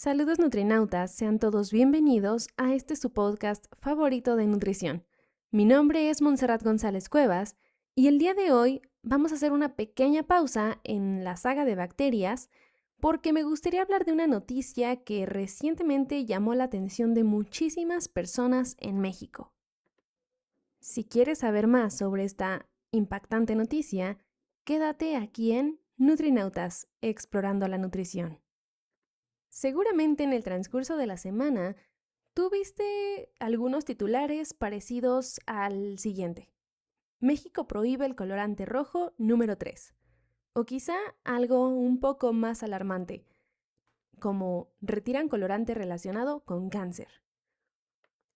Saludos nutrinautas, sean todos bienvenidos a su podcast favorito de nutrición. Mi nombre es Montserrat González Cuevas y el día de hoy vamos a hacer una pequeña pausa en la saga de bacterias porque me gustaría hablar de una noticia que recientemente llamó la atención de muchísimas personas en México. Si quieres saber más sobre esta impactante noticia, quédate aquí en Nutrinautas, explorando la nutrición. Seguramente en el transcurso de la semana, tú viste algunos titulares parecidos al siguiente. México prohíbe el colorante rojo número 3. O quizá algo un poco más alarmante, como retiran colorante relacionado con cáncer.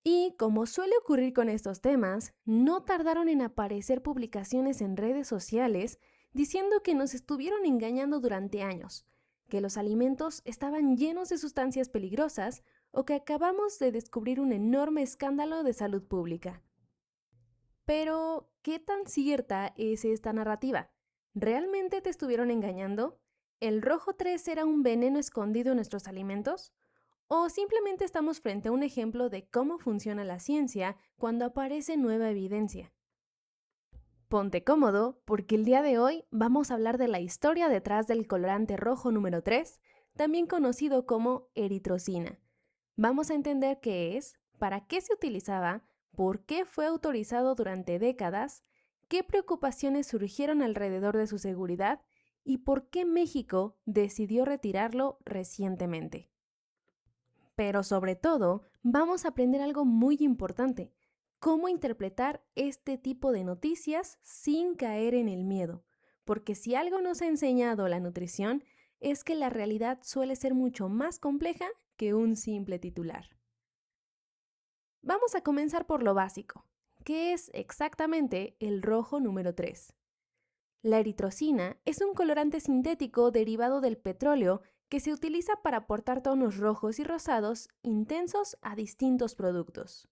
Y como suele ocurrir con estos temas, no tardaron en aparecer publicaciones en redes sociales diciendo que nos estuvieron engañando durante años, que los alimentos estaban llenos de sustancias peligrosas o que acabamos de descubrir un enorme escándalo de salud pública. Pero, ¿qué tan cierta es esta narrativa? ¿Realmente te estuvieron engañando? ¿El rojo 3 era un veneno escondido en nuestros alimentos? ¿O simplemente estamos frente a un ejemplo de cómo funciona la ciencia cuando aparece nueva evidencia? Ponte cómodo porque el día de hoy vamos a hablar de la historia detrás del colorante rojo número 3, también conocido como eritrocina. Vamos a entender qué es, para qué se utilizaba, por qué fue autorizado durante décadas, qué preocupaciones surgieron alrededor de su seguridad y por qué México decidió retirarlo recientemente. Pero sobre todo, vamos a aprender algo muy importante: cómo interpretar este tipo de noticias sin caer en el miedo. Porque si algo nos ha enseñado la nutrición, es que la realidad suele ser mucho más compleja que un simple titular. Vamos a comenzar por lo básico. ¿Qué es exactamente el rojo número 3? La eritrocina es un colorante sintético derivado del petróleo que se utiliza para aportar tonos rojos y rosados intensos a distintos productos.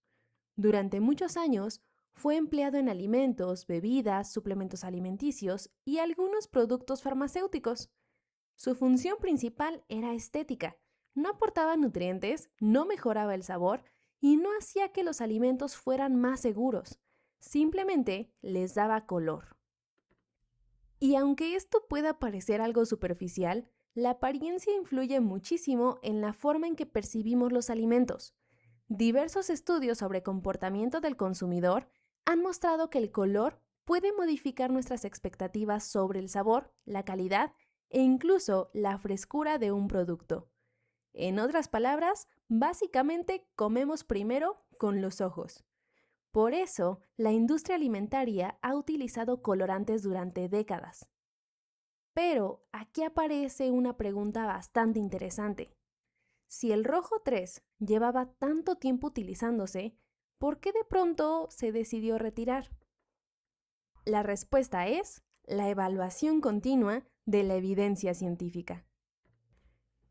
Durante muchos años fue empleado en alimentos, bebidas, suplementos alimenticios y algunos productos farmacéuticos. Su función principal era estética. No aportaba nutrientes, no mejoraba el sabor y no hacía que los alimentos fueran más seguros. Simplemente les daba color. Y aunque esto pueda parecer algo superficial, la apariencia influye muchísimo en la forma en que percibimos los alimentos. Diversos estudios sobre comportamiento del consumidor han mostrado que el color puede modificar nuestras expectativas sobre el sabor, la calidad e incluso la frescura de un producto. En otras palabras, básicamente comemos primero con los ojos. Por eso, la industria alimentaria ha utilizado colorantes durante décadas. Pero aquí aparece una pregunta bastante interesante. Si el rojo 3 llevaba tanto tiempo utilizándose, ¿por qué de pronto se decidió retirar? La respuesta es la evaluación continua de la evidencia científica.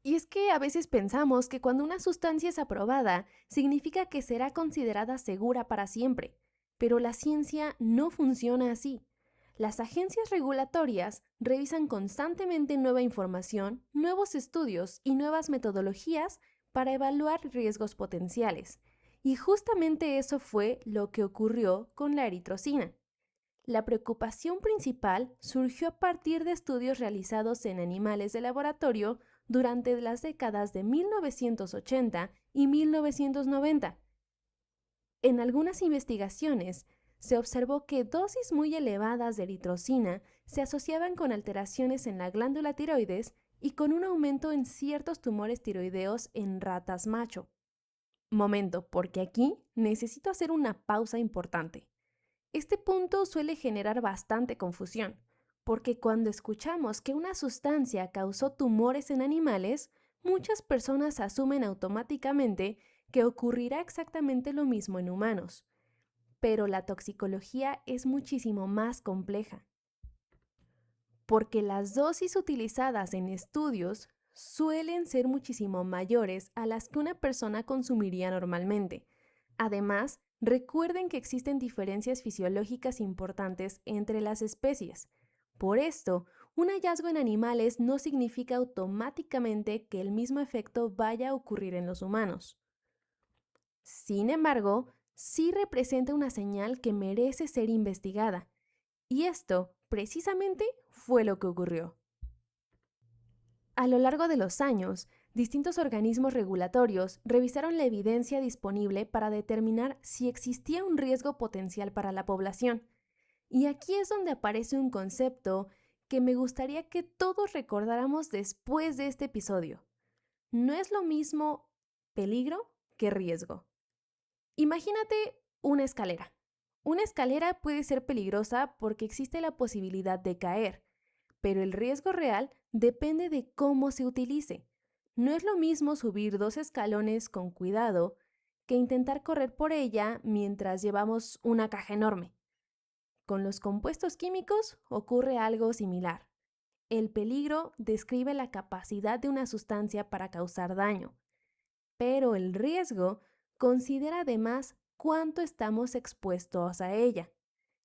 Y es que a veces pensamos que cuando una sustancia es aprobada, significa que será considerada segura para siempre, pero la ciencia no funciona así. Las agencias regulatorias revisan constantemente nueva información, nuevos estudios y nuevas metodologías para evaluar riesgos potenciales. Y justamente eso fue lo que ocurrió con la eritrocina. La preocupación principal surgió a partir de estudios realizados en animales de laboratorio durante las décadas de 1980 y 1990. En algunas investigaciones, se observó que dosis muy elevadas de eritrocina se asociaban con alteraciones en la glándula tiroides y con un aumento en ciertos tumores tiroideos en ratas macho. Momento, porque aquí necesito hacer una pausa importante. Este punto suele generar bastante confusión, porque cuando escuchamos que una sustancia causó tumores en animales, muchas personas asumen automáticamente que ocurrirá exactamente lo mismo en humanos. Pero la toxicología es muchísimo más compleja, porque las dosis utilizadas en estudios suelen ser muchísimo mayores a las que una persona consumiría normalmente. Además, recuerden que existen diferencias fisiológicas importantes entre las especies. Por esto, un hallazgo en animales no significa automáticamente que el mismo efecto vaya a ocurrir en los humanos. Sin embargo, sí representa una señal que merece ser investigada. Y esto, precisamente, fue lo que ocurrió. A lo largo de los años, distintos organismos regulatorios revisaron la evidencia disponible para determinar si existía un riesgo potencial para la población. Y aquí es donde aparece un concepto que me gustaría que todos recordáramos después de este episodio. No es lo mismo peligro que riesgo. Imagínate una escalera. Una escalera puede ser peligrosa porque existe la posibilidad de caer, pero el riesgo real depende de cómo se utilice. No es lo mismo subir 2 escalones con cuidado que intentar correr por ella mientras llevamos una caja enorme. Con los compuestos químicos ocurre algo similar. El peligro describe la capacidad de una sustancia para causar daño, pero el riesgo considera además cuánto estamos expuestos a ella.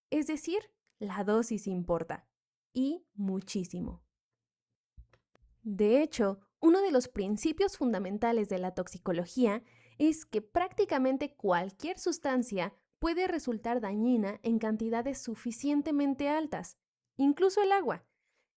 Es decir, la dosis importa, y muchísimo. De hecho, uno de los principios fundamentales de la toxicología es que prácticamente cualquier sustancia puede resultar dañina en cantidades suficientemente altas, incluso el agua.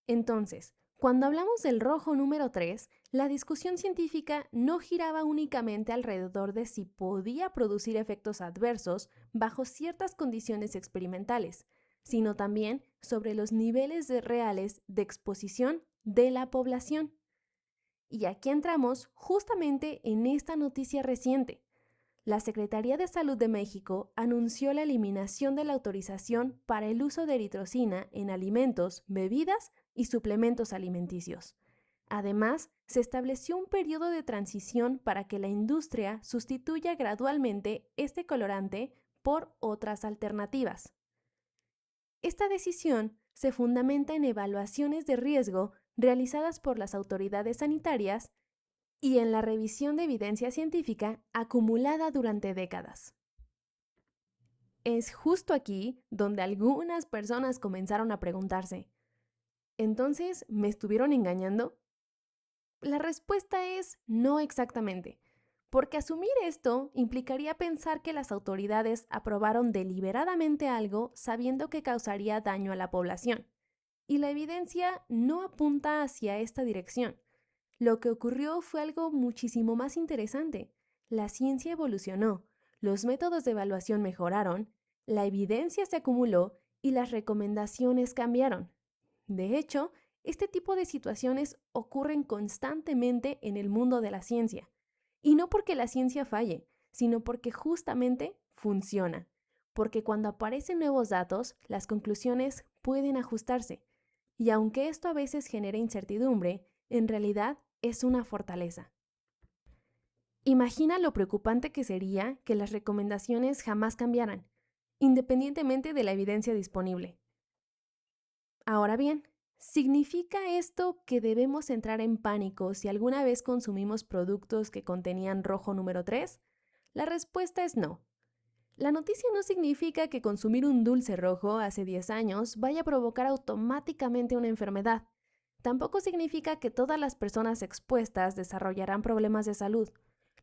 Entonces, cuando hablamos del rojo número 3, la discusión científica no giraba únicamente alrededor de si podía producir efectos adversos bajo ciertas condiciones experimentales, sino también sobre los niveles reales de exposición de la población. Y aquí entramos justamente en esta noticia reciente. La Secretaría de Salud de México anunció la eliminación de la autorización para el uso de eritrocina en alimentos, bebidas y suplementos alimenticios. Además, se estableció un periodo de transición para que la industria sustituya gradualmente este colorante por otras alternativas. Esta decisión se fundamenta en evaluaciones de riesgo realizadas por las autoridades sanitarias y en la revisión de evidencia científica acumulada durante décadas. Es justo aquí donde algunas personas comenzaron a preguntarse, ¿entonces me estuvieron engañando? La respuesta es no exactamente, porque asumir esto implicaría pensar que las autoridades aprobaron deliberadamente algo sabiendo que causaría daño a la población, y la evidencia no apunta hacia esta dirección. Lo que ocurrió fue algo muchísimo más interesante. La ciencia evolucionó, los métodos de evaluación mejoraron, la evidencia se acumuló y las recomendaciones cambiaron. De hecho, este tipo de situaciones ocurren constantemente en el mundo de la ciencia. Y no porque la ciencia falle, sino porque justamente funciona. Porque cuando aparecen nuevos datos, las conclusiones pueden ajustarse. Y aunque esto a veces genera incertidumbre, en realidad es una fortaleza. Imagina lo preocupante que sería que las recomendaciones jamás cambiaran, independientemente de la evidencia disponible. Ahora bien, ¿significa esto que debemos entrar en pánico si alguna vez consumimos productos que contenían rojo número 3? La respuesta es no. La noticia no significa que consumir un dulce rojo hace 10 años vaya a provocar automáticamente una enfermedad. Tampoco significa que todas las personas expuestas desarrollarán problemas de salud.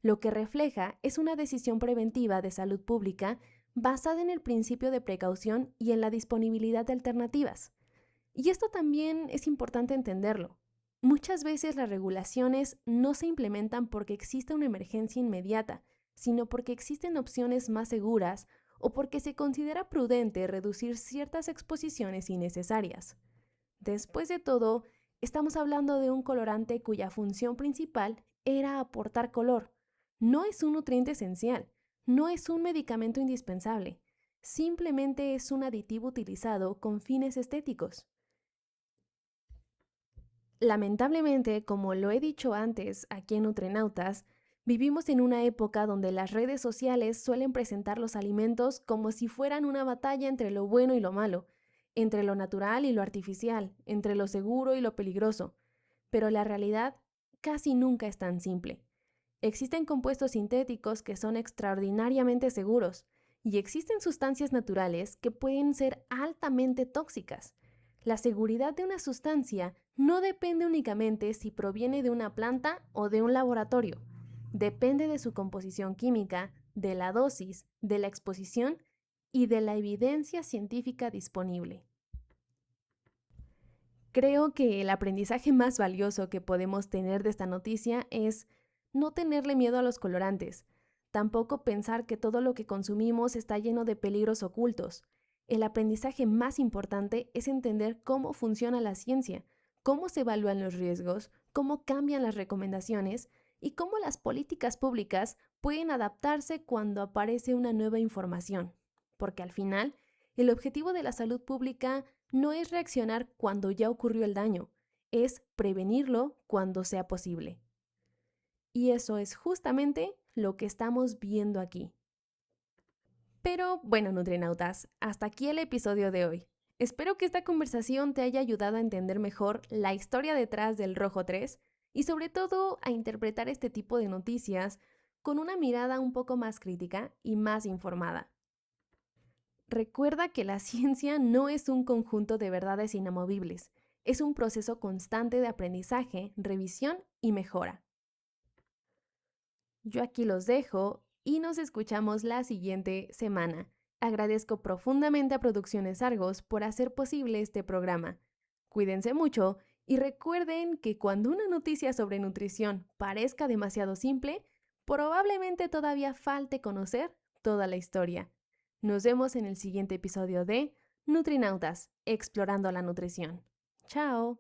Lo que refleja es una decisión preventiva de salud pública basada en el principio de precaución y en la disponibilidad de alternativas. Y esto también es importante entenderlo. Muchas veces las regulaciones no se implementan porque existe una emergencia inmediata, sino porque existen opciones más seguras o porque se considera prudente reducir ciertas exposiciones innecesarias. Después de todo, estamos hablando de un colorante cuya función principal era aportar color. No es un nutriente esencial, no es un medicamento indispensable, simplemente es un aditivo utilizado con fines estéticos. Lamentablemente, como lo he dicho antes aquí en Nutrenautas, vivimos en una época donde las redes sociales suelen presentar los alimentos como si fueran una batalla entre lo bueno y lo malo, entre lo natural y lo artificial, entre lo seguro y lo peligroso. Pero la realidad casi nunca es tan simple. Existen compuestos sintéticos que son extraordinariamente seguros y existen sustancias naturales que pueden ser altamente tóxicas. La seguridad de una sustancia no depende únicamente si proviene de una planta o de un laboratorio. Depende de su composición química, de la dosis, de la exposición y de la evidencia científica disponible. Creo que el aprendizaje más valioso que podemos tener de esta noticia es no tenerle miedo a los colorantes, tampoco pensar que todo lo que consumimos está lleno de peligros ocultos. El aprendizaje más importante es entender cómo funciona la ciencia, cómo se evalúan los riesgos, cómo cambian las recomendaciones y cómo las políticas públicas pueden adaptarse cuando aparece una nueva información. Porque al final, el objetivo de la salud pública no es reaccionar cuando ya ocurrió el daño, es prevenirlo cuando sea posible. Y eso es justamente lo que estamos viendo aquí. Pero bueno, nutrinautas, hasta aquí el episodio de hoy. Espero que esta conversación te haya ayudado a entender mejor la historia detrás del Rojo 3 y sobre todo a interpretar este tipo de noticias con una mirada un poco más crítica y más informada. Recuerda que la ciencia no es un conjunto de verdades inamovibles, es un proceso constante de aprendizaje, revisión y mejora. Yo aquí los dejo y nos escuchamos la siguiente semana. Agradezco profundamente a Producciones Argos por hacer posible este programa. Cuídense mucho y recuerden que cuando una noticia sobre nutrición parezca demasiado simple, probablemente todavía falte conocer toda la historia. Nos vemos en el siguiente episodio de Nutrinautas, explorando la nutrición. ¡Chao!